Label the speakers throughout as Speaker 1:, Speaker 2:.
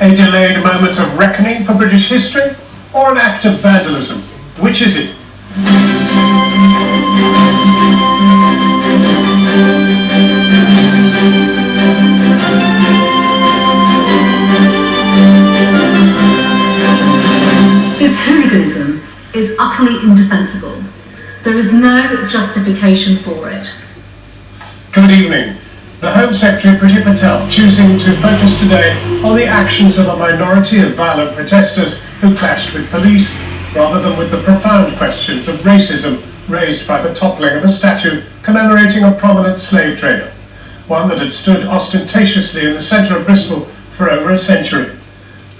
Speaker 1: A delayed moment of reckoning for British history, or an act of vandalism? Which is it?
Speaker 2: This hooliganism is utterly indefensible. There is no justification for it.
Speaker 1: Good evening. The Home Secretary Priti Patel choosing to focus today on the actions of a minority of violent protesters who clashed with police, rather than with the profound questions of racism raised by the toppling of a statue commemorating a prominent slave trader, one that had stood ostentatiously in the centre of Bristol for over a century.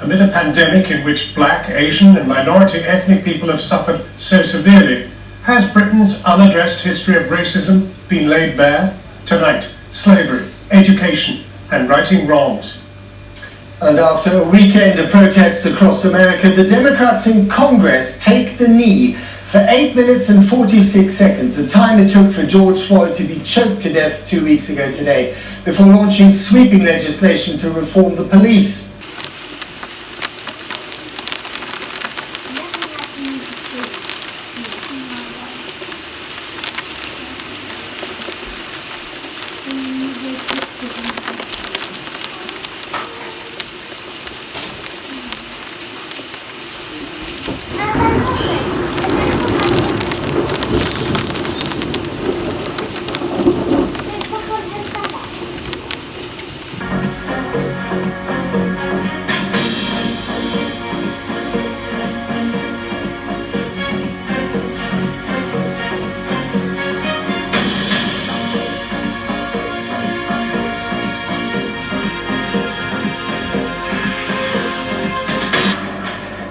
Speaker 1: Amid a pandemic in which black, Asian and minority ethnic people have suffered so severely, has Britain's unaddressed history of racism been laid bare? Tonight, slavery, education and righting wrongs.
Speaker 3: And after a weekend of protests across America, the Democrats in Congress take the knee for 8 minutes and 46 seconds, the time it took for George Floyd to be choked to death 2 weeks ago today, before launching sweeping legislation to reform the police.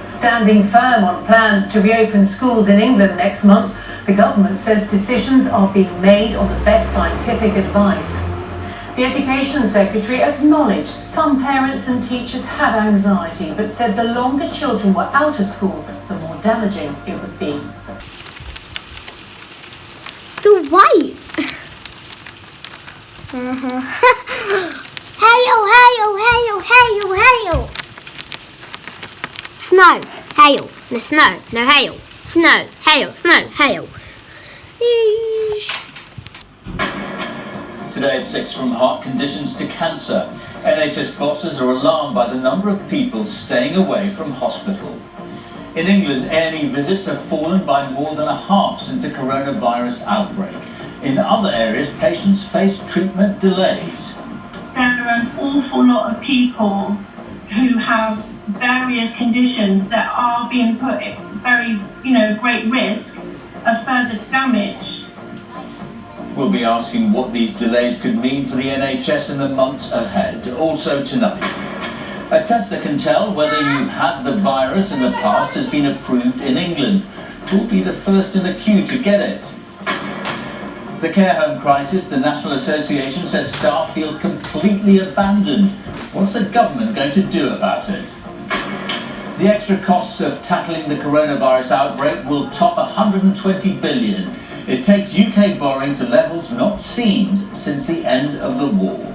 Speaker 4: Standing firm on plans to reopen schools in England next month, the government says decisions are being made on the best scientific advice. The Education Secretary acknowledged some parents and teachers had anxiety, but said the longer children were out of school, the more damaging it would be.
Speaker 5: The white. Hail. Snow, hail, no snow, no hail. Snow, hail.
Speaker 6: Today at 6, from heart conditions to cancer, NHS bosses are alarmed by the number of people staying away from hospital. In England, A&E visits have fallen by more than a half since a coronavirus outbreak. In other areas, patients face treatment delays.
Speaker 7: There are an awful lot of people who have various conditions that are being put at very, great risk of further damage.
Speaker 6: We'll be asking what these delays could mean for the NHS in the months ahead. Also tonight, a test that can tell whether you've had the virus in the past has been approved in England. Who'll be the first in the queue to get it? The care home crisis, the National Association says staff feel completely abandoned. What's the government going to do about it? The extra costs of tackling the coronavirus outbreak will top 120 billion. It takes UK borrowing to levels not seen since the end of the war.